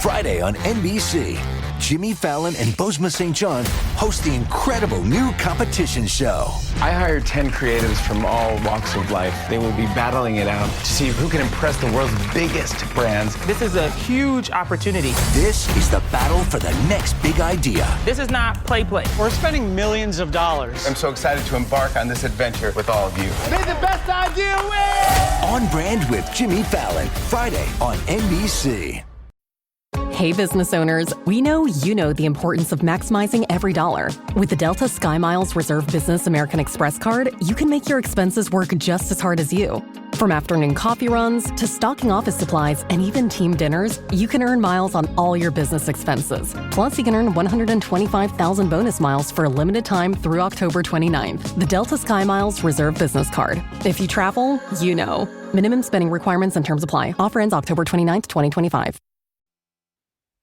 Friday on NBC. Jimmy Fallon and Bozoma St. John host the incredible new competition show. I hired 10 creatives from all walks of life. They will be battling it out to see who can impress the world's biggest brands. This is a huge opportunity. This is the battle for the next big idea. This is not play. We're spending millions of dollars. I'm so excited to embark on this adventure with all of you. May the best idea win! On Brand with Jimmy Fallon, Friday on NBC. Hey, business owners, we know you know the importance of maximizing every dollar. With the Delta SkyMiles Reserve Business American Express card, you can make your expenses work just as hard as you. From afternoon coffee runs to stocking office supplies and even team dinners, you can earn miles on all your business expenses. Plus, you can earn 125,000 bonus miles for a limited time through October 29th. The Delta SkyMiles Reserve Business Card. If you travel, you know. Minimum spending requirements and terms apply. Offer ends October 29th, 2025.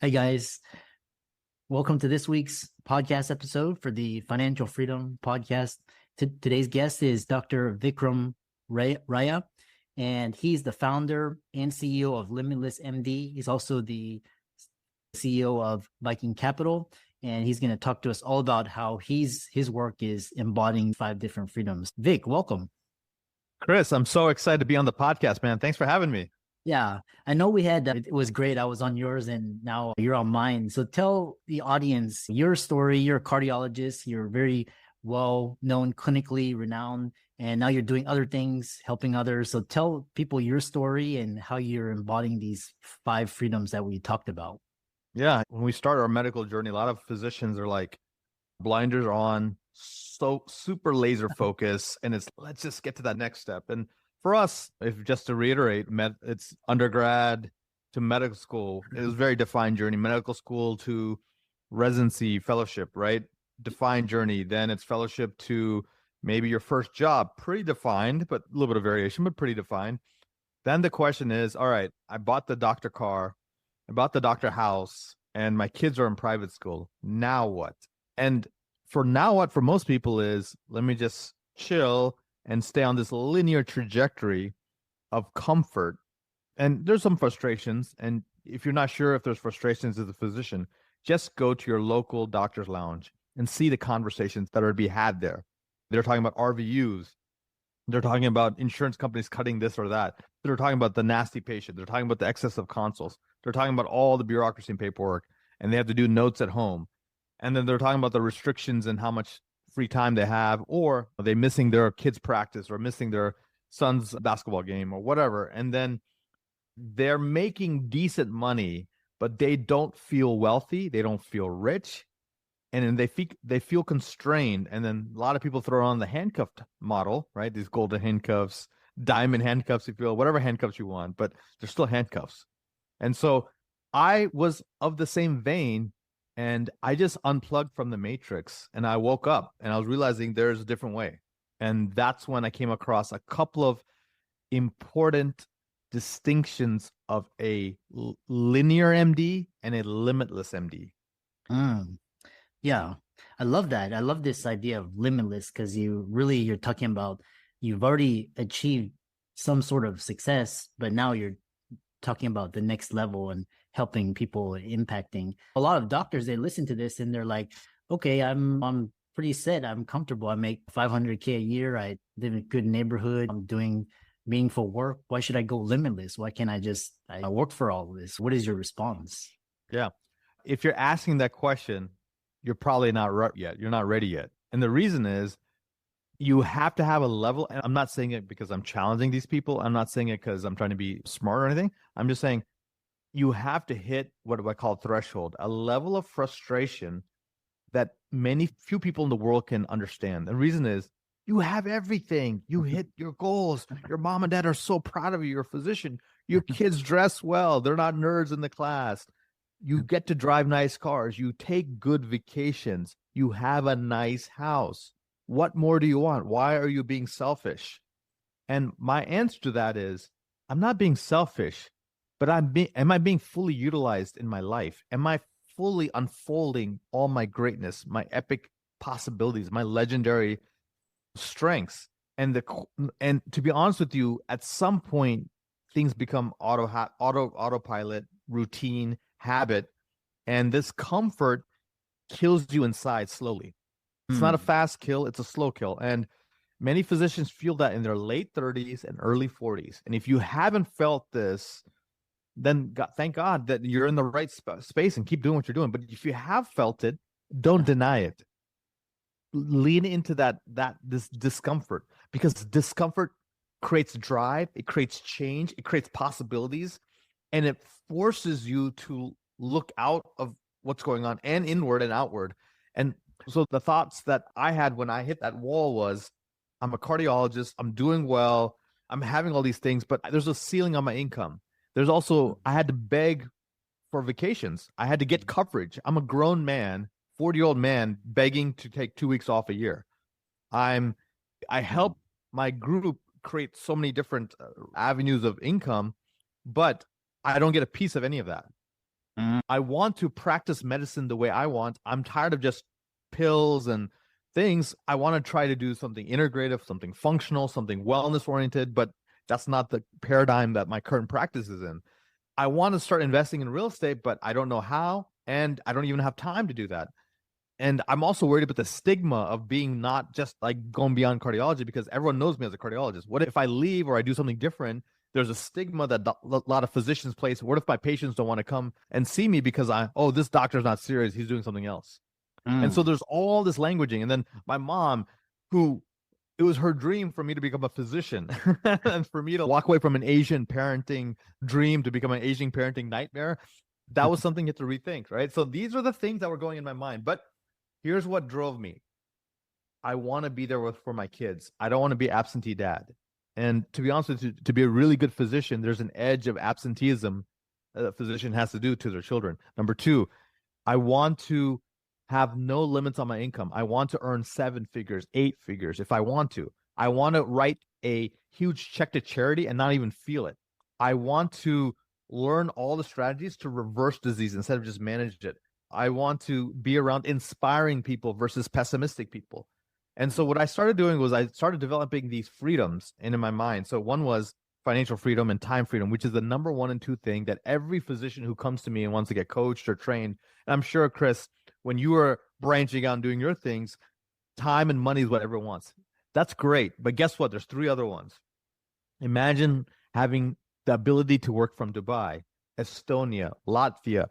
Hey guys, welcome to this week's podcast episode for the Financial Freedom Podcast. Today's guest is Dr. Vikram Raya, and he's the founder and CEO of Limitless MD. He's also the CEO of Viking Capital, and he's going to talk to us all about how his work is embodying 5 different freedoms. Vic, welcome. Chris, I'm so excited to be on the podcast, man. Thanks for having me. Yeah, I know we had, it was great. I was on yours and now you're on mine. So tell the audience your story. You're a cardiologist. You're very well known, clinically renowned, and now you're doing other things, helping others. So tell people your story and how you're embodying these 5 freedoms that we talked about. Yeah, when we start our medical journey, a lot of physicians are like, blinders on, so super laser focus, and it's let's just get to that next step. And for us, if just to reiterate, it's undergrad to medical school. It was a very defined journey. Medical school to residency, fellowship, right? Defined journey. Then it's fellowship to maybe your first job. Pretty defined, but a little bit of variation, but pretty defined. Then the question is, all right, I bought the doctor car, I bought the doctor house, and my kids are in private school. Now what? And for now what, for most people is, let me just chill and stay on this linear trajectory of comfort. And there's some frustrations. And if you're not sure if there's frustrations as a physician, just go to your local doctor's lounge and see the conversations that are to be had there. They're talking about RVUs. They're talking about insurance companies cutting this or that. They're talking about the nasty patient. They're talking about the excess of consults. They're talking about all the bureaucracy and paperwork, and they have to do notes at home. And then they're talking about the restrictions and how much free time they have, or are they missing their kids' practice or missing their son's basketball game or whatever. And then they're making decent money, but they don't feel wealthy. They don't feel rich. And then they feel constrained. And then a lot of people throw on the handcuffed model, right? These golden handcuffs, diamond handcuffs, if you will, whatever handcuffs you want, but they're still handcuffs. And so I was of the same vein. And I just unplugged from the matrix and I woke up and I was realizing there's a different way. And that's when I came across a couple of important distinctions of a linear MD and a limitless MD. Yeah, I love that. I love this idea of limitless because you're talking about you've already achieved some sort of success, but now you're talking about the next level and helping people, impacting. A lot of doctors, they listen to this and they're like, okay, I'm pretty set. I'm comfortable. I make $500K a year. I live in a good neighborhood. I'm doing meaningful work. Why should I go limitless? Why can't I work for all of this? What is your response? Yeah. If you're asking that question, you're probably not right yet. You're not ready yet. And the reason is you have to have a level. And I'm not saying it because I'm challenging these people. I'm not saying it because I'm trying to be smart or anything. I'm just saying you have to hit what do I call threshold, a level of frustration that few people in the world can understand. The reason is you have everything. You hit your goals. Your mom and dad are so proud of you. You're a physician. Your kids dress well. They're not nerds in the class. You get to drive nice cars. You take good vacations. You have a nice house. What more do you want? Why are you being selfish? And my answer to that is, I'm not being selfish, but am I being fully utilized in my life? Am I fully unfolding all my greatness, my epic possibilities, my legendary strengths? And to be honest with you, at some point, things become autopilot, routine, habit, and this comfort kills you inside slowly. It's not a fast kill, it's a slow kill. And many physicians feel that in their late 30s and early 40s. And if you haven't felt this, then thank God that you're in the right space and keep doing what you're doing. But if you have felt it, don't deny it. Lean into this discomfort, because discomfort creates drive, it creates change, it creates possibilities, and it forces you to look out of what's going on and inward and outward. And so the thoughts that I had when I hit that wall was, I'm a cardiologist, I'm doing well, I'm having all these things, but there's a ceiling on my income. There's also, I had to beg for vacations. I had to get coverage. I'm a grown man, 40-year-old man begging to take 2 weeks off a year. I help my group create so many different avenues of income, but I don't get a piece of any of that. I want to practice medicine the way I want. I'm tired of just pills and things. I want to try to do something integrative, something functional, something wellness oriented, but that's not the paradigm that my current practice is in. I want to start investing in real estate, but I don't know how, and I don't even have time to do that. And I'm also worried about the stigma of being not just like going beyond cardiology, because everyone knows me as a cardiologist. What if I leave or I do something different? There's a stigma that a lot of physicians place. What if my patients don't want to come and see me because this doctor's not serious, he's doing something else. And so there's all this languaging. And then my mom, it was her dream for me to become a physician and for me to walk away from an Asian parenting dream to become an Asian parenting nightmare. That was something you have to rethink, right? So these are the things that were going in my mind. But here's what drove me. I want to be there for my kids. I don't want to be absentee dad. And to be honest with you, to be a really good physician, there's an edge of absenteeism that a physician has to do to their children. Number two, I want to have no limits on my income. I want to earn 7 figures, 8 figures if I want to. I want to write a huge check to charity and not even feel it. I want to learn all the strategies to reverse disease instead of just manage it. I want to be around inspiring people versus pessimistic people. And so what I started doing was I started developing these freedoms in my mind. So one was financial freedom and time freedom, which is the number 1 and 2 thing that every physician who comes to me and wants to get coached or trained, and I'm sure, Chris, when you were branching out and doing your things, time and money is what everyone wants. That's great. But guess what? There's 3 other ones. Imagine having the ability to work from Dubai, Estonia, Latvia,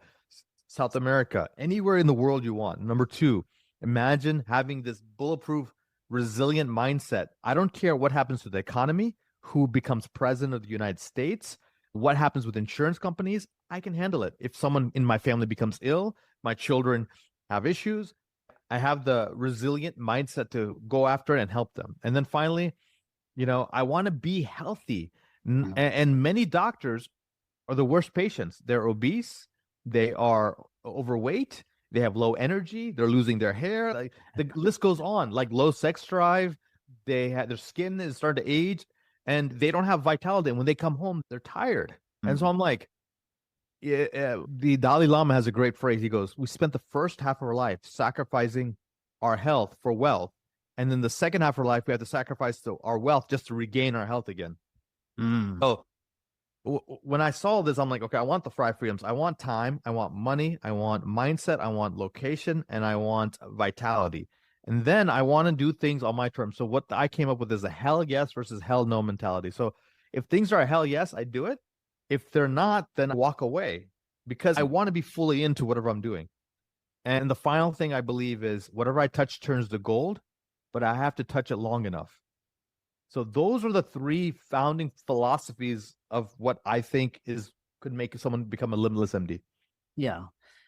South America, anywhere in the world you want. Number 2, imagine having this bulletproof, resilient mindset. I don't care what happens to the economy, who becomes president of the United States, what happens with insurance companies, I can handle it. If someone in my family becomes ill, my children have issues, I have the resilient mindset to go after it and help them. And then finally, I want to be healthy. And many doctors are the worst patients. They're obese, they are overweight, they have low energy, they're losing their hair. Like, the list goes on, like low sex drive, their skin is starting to age, and they don't have vitality. And when they come home, they're tired. And so I'm like, the Dalai Lama has a great phrase. He goes, we spent the first half of our life sacrificing our health for wealth. And then the second half of our life, we have to sacrifice our wealth just to regain our health again. So when I saw this, I'm like, okay, I want the 5 freedoms. I want time, I want money, I want mindset, I want location, and I want vitality. And then I want to do things on my terms. So what I came up with is a hell yes versus hell no mentality. So if things are a hell yes, I do it. If they're not, then I walk away, because I want to be fully into whatever I'm doing. And the final thing I believe is whatever I touch turns to gold, but I have to touch it long enough. So those are the 3 founding philosophies of what I think could make someone become a limitless MD. Yeah.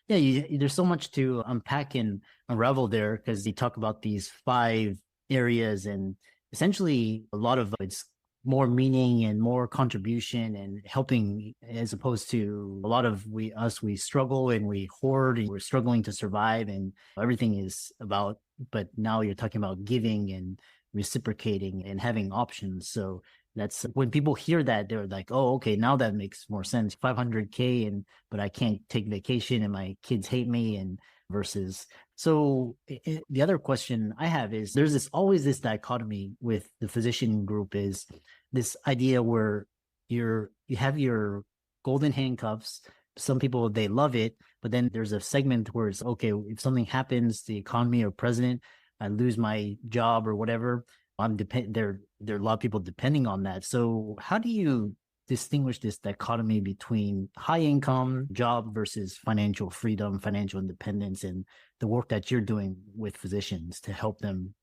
There's so much to unpack and unravel there, because you talk about these 5 areas, and essentially a lot of it's more meaning and more contribution and helping, as opposed to a lot of we struggle and we hoard and we're struggling to survive, and everything is about, but now you're talking about giving and reciprocating and having options. So that's when people hear that, they're like, oh, okay, now that makes more sense. $500K, but I can't take vacation and my kids hate me, and versus. So the other question I have is, there's always this dichotomy with the physician group, is this idea where you have your golden handcuffs, some people, they love it, but then there's a segment where it's okay, if something happens, the economy or president, I lose my job or whatever, there are a lot of people depending on that. So how do you distinguish this dichotomy between high income job versus financial freedom, financial independence, and the work that you're doing with physicians to help them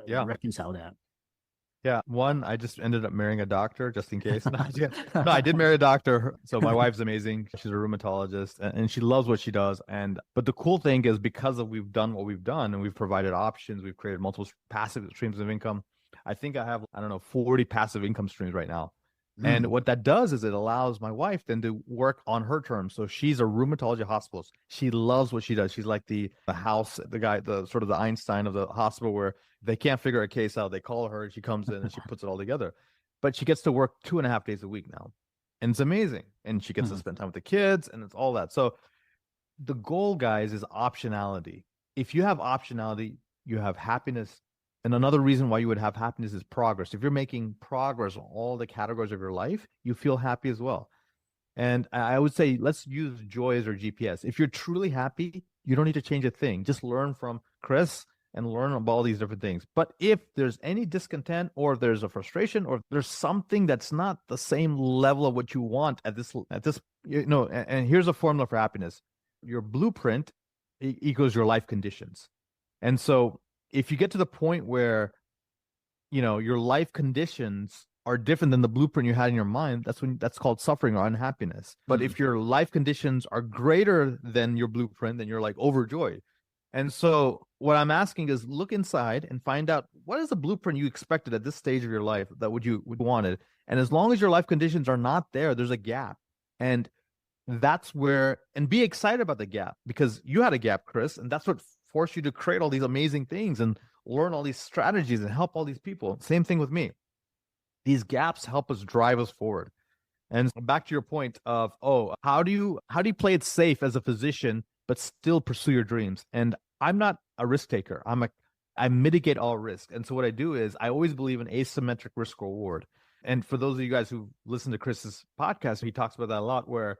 reconcile that? Yeah. One, I just ended up marrying a doctor just in case. No, I did marry a doctor. So my wife's amazing. She's a rheumatologist and she loves what she does. But the cool thing is because we've done what we've done and we've provided options, we've created multiple passive streams of income. I think I have, 40 passive income streams right now. And what that does is it allows my wife then to work on her terms. So she's a rheumatology hospitalist. She loves what she does. She's like the guy, the sort of the Einstein of the hospital where they can't figure a case out. They call her and she comes in and she puts it all together. But she gets to work 2.5 days a week now. And it's amazing. And she gets to spend time with the kids and it's all that. So the goal, guys, is optionality. If you have optionality, you have happiness. And another reason why you would have happiness is progress. If you're making progress on all the categories of your life, you feel happy as well. And I would say, let's use joy as our GPS. If you're truly happy, you don't need to change a thing. Just learn from Chris and learn about all these different things. But if there's any discontent or there's a frustration or there's something that's not the same level of what you want at this, and here's a formula for happiness. Your blueprint equals your life conditions. And so if you get to the point where, your life conditions are different than the blueprint you had in your mind, that's called suffering or unhappiness. But if your life conditions are greater than your blueprint, then you're like overjoyed. And so what I'm asking is look inside and find out what is the blueprint you expected at this stage of your life that would wanted. And as long as your life conditions are not there, there's a gap. And that's where, and be excited about the gap because you had a gap, Chris, and that's what forced you to create all these amazing things and learn all these strategies and help all these people. Same thing with me. These gaps help us drive us forward. And back to your point of, how do you play it safe as a physician, but still pursue your dreams? And I'm not a risk taker. I mitigate all risk. And so what I do is I always believe in asymmetric risk reward. And for those of you guys who listen to Chris's podcast, he talks about that a lot, where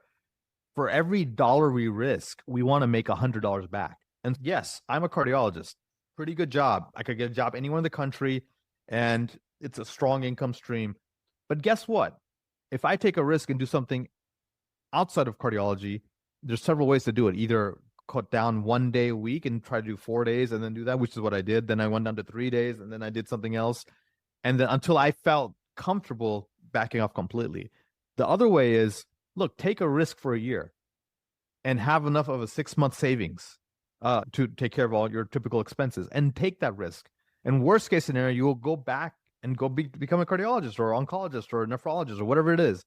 for every dollar we risk, we want to make $100 back. And yes, I'm a cardiologist. Pretty good job. I could get a job anywhere in the country and it's a strong income stream. But guess what? If I take a risk and do something outside of cardiology, there's several ways to do it. Either cut down 1 day a week and try to do 4 days and then do that, which is what I did. Then I went down to 3 days and then I did something else. And then until I felt comfortable backing off completely. The other way is, look, take a risk for a year and have enough of a 6-month savings to take care of all your typical expenses and take that risk. And worst case scenario, you will go back and become a cardiologist or oncologist or a nephrologist or whatever it is.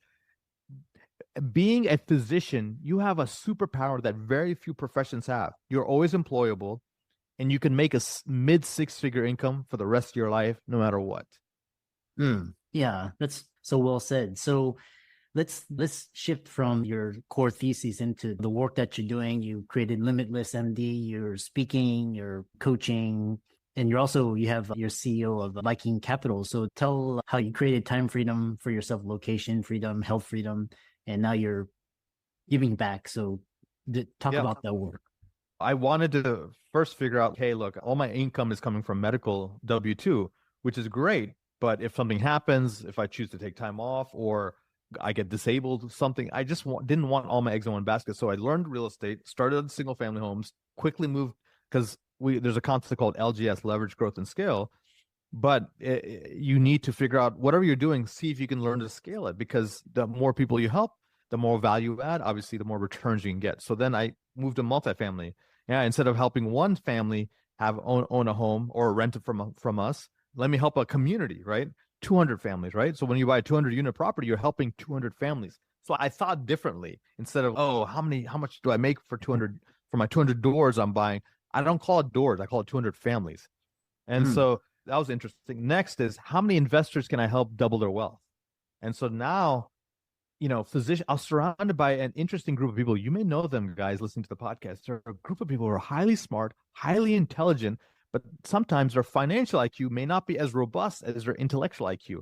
Being a physician, you have a superpower that very few professions have. You're always employable and you can make a mid 6-figure income for the rest of your life, no matter what. Yeah, that's so well said. So let's shift from your core thesis into the work that you're doing. You created Limitless MD, you're speaking, you're coaching, and you have your CEO of Viking Capital. So tell how you created time freedom for yourself, location freedom, health freedom, and now you're giving back. So talk about that work. I wanted to first figure out, hey, look, all my income is coming from medical W-2, which is great. But if something happens, if I choose to take time off or I get disabled, something, I just didn't want all my eggs in one basket. So I learned real estate, started single family homes, quickly moved because there's a concept called LGS, leverage, growth, and scale. But you need to figure out whatever you're doing, see if you can learn to scale it, because the more people you help, the more value you add, obviously, the more returns you can get. So then I moved to multifamily. Yeah, instead of helping one family own a home or rent it from us, let me help a community, right? 200 families, right? So when you buy a 200 unit property, you're helping 200 families. So I thought differently. Instead of, how much do I make for my 200 doors I'm buying? I don't call it doors. I call it 200 families. And so that was interesting. Next is, how many investors can I help double their wealth? And so now, I'm surrounded by an interesting group of people. You may know them, guys, listening to the podcast. They're a group of people who are highly smart, highly intelligent, but sometimes their financial IQ may not be as robust as their intellectual IQ.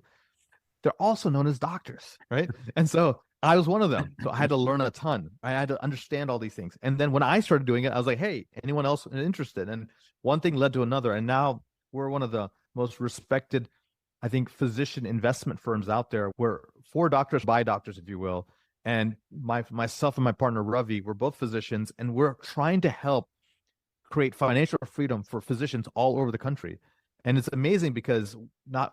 They're also known as doctors, right? And so I was one of them. So I had to learn a ton. I had to understand all these things. And then when I started doing it, I was like, hey, anyone else interested? And one thing led to another. And now we're one of the most respected, I think, physician investment firms out there. We're for doctors by doctors, if you will. And myself and my partner, Ravi, we're both physicians, and we're trying to help create financial freedom for physicians all over the country. And it's amazing because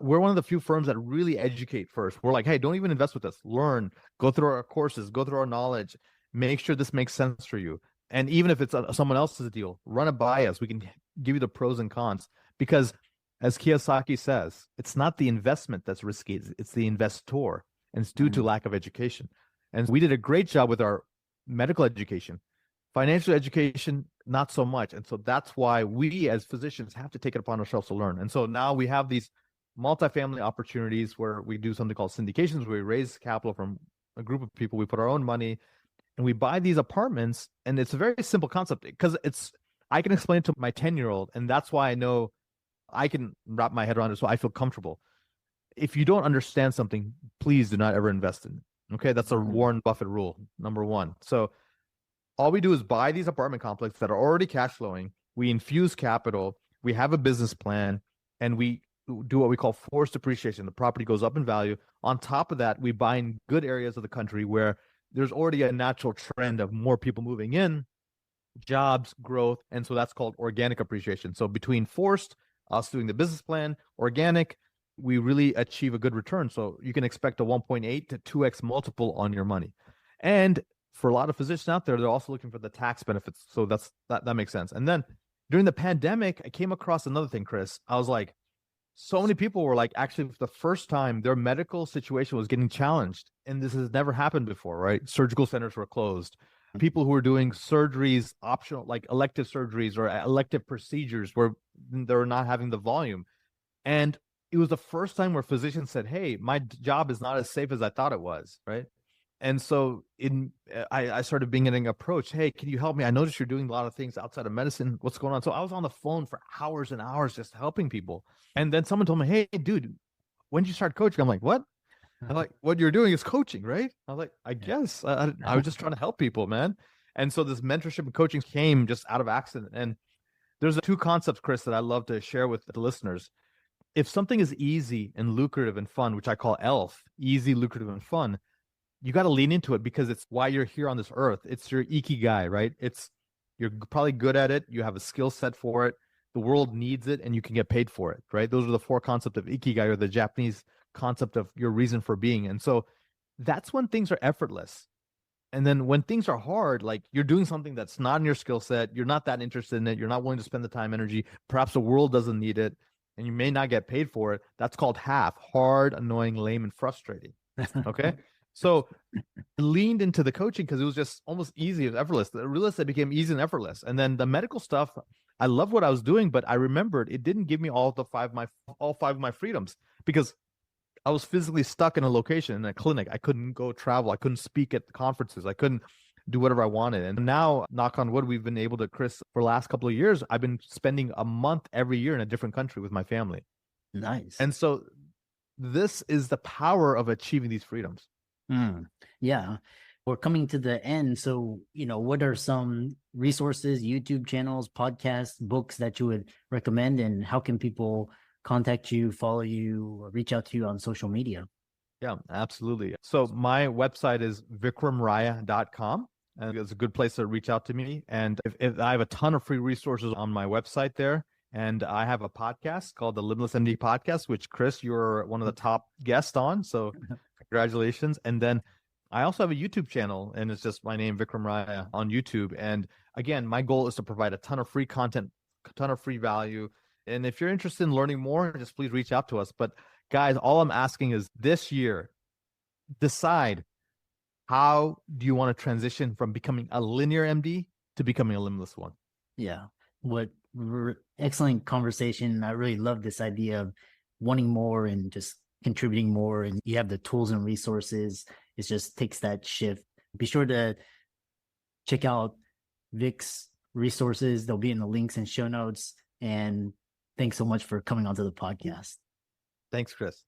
we're one of the few firms that really educate first. We're like, hey, don't even invest with us. Learn, go through our courses, go through our knowledge, make sure this makes sense for you. And even if it's someone else's deal, run it by us. We can give you the pros and cons. Because as Kiyosaki says, it's not the investment that's risky, it's the investor. And it's due to lack of education. And we did a great job with our medical education. Financial education, not so much. And so that's why we as physicians have to take it upon ourselves to learn. And so now we have these multifamily opportunities where we do something called syndications, where we raise capital from a group of people. We put our own money and we buy these apartments. And it's a very simple concept because I can explain it to my 10-year-old. And that's why I know I can wrap my head around it. So I feel comfortable. If you don't understand something, please do not ever invest in it. Okay. That's a Warren Buffett rule, number one. So all we do is buy these apartment complexes that are already cash flowing. We infuse capital. We have a business plan, and we do what we call forced appreciation. The property goes up in value. On top of that, we buy in good areas of the country where there's already a natural trend of more people moving in, jobs, growth. And so that's called organic appreciation. So between forced, us doing the business plan, organic, we really achieve a good return. So you can expect a 1.8 to 2x multiple on your money. And for a lot of physicians out there, they're also looking for the tax benefits. So that makes sense. And then during the pandemic, I came across another thing, Chris. I was like, so many people were like, actually, for the first time, their medical situation was getting challenged. And this has never happened before, right? Surgical centers were closed. People who were doing surgeries, optional, like elective surgeries or elective procedures, where they were not having the volume. And it was the first time where physicians said, hey, my job is not as safe as I thought it was, right? And so I started getting approached. Hey, can you help me? I noticed you're doing a lot of things outside of medicine. What's going on? So I was on the phone for hours and hours just helping people. And then someone told me, hey, dude, when did you start coaching? I'm like, what? I'm like, what you're doing is coaching, right? I was like, I guess. I was just trying to help people, man. And so this mentorship and coaching came just out of accident. And there's two concepts, Chris, that I love to share with the listeners. If something is easy and lucrative and fun, which I call ELF, easy, lucrative, and fun, you got to lean into it because it's why you're here on this earth. It's your ikigai, right? You're probably good at it. You have a skill set for it. The world needs it and you can get paid for it, right? Those are the four concepts of ikigai, or the Japanese concept of your reason for being. And so that's when things are effortless. And then when things are hard, like you're doing something that's not in your skill set, you're not that interested in it, you're not willing to spend the time, energy, perhaps the world doesn't need it, and you may not get paid for it. That's called hard, annoying, lame, and frustrating. Okay. So I leaned into the coaching because it was just almost easy and effortless. The real estate became easy and effortless. And then the medical stuff, I love what I was doing, but I remembered it didn't give me all five of my freedoms because I was physically stuck in a location, in a clinic. I couldn't go travel. I couldn't speak at conferences. I couldn't do whatever I wanted. And now, knock on wood, we've been able to, Chris, for the last couple of years, I've been spending a month every year in a different country with my family. Nice. And so this is the power of achieving these freedoms. Yeah. We're coming to the end. So, what are some resources, YouTube channels, podcasts, books that you would recommend, and how can people contact you, follow you, or reach out to you on social media? Yeah, absolutely. So my website is vikramraya.com. And it's a good place to reach out to me. And if I have a ton of free resources on my website there. And I have a podcast called the Limitless MD podcast, which, Chris, you're one of the top guests on. So congratulations. And then I also have a YouTube channel, and it's just my name, Vikram Raya, on YouTube. And again, my goal is to provide a ton of free content, a ton of free value. And if you're interested in learning more, just please reach out to us. But guys, all I'm asking is this year, decide, how do you want to transition from becoming a linear MD to becoming a limitless one? Yeah. Excellent conversation. I really love this idea of wanting more and just contributing more, and you have the tools and resources. It just takes that shift. Be sure to check out Vic's resources. They'll be in the links and show notes. And thanks so much for coming onto the podcast. Thanks, Chris.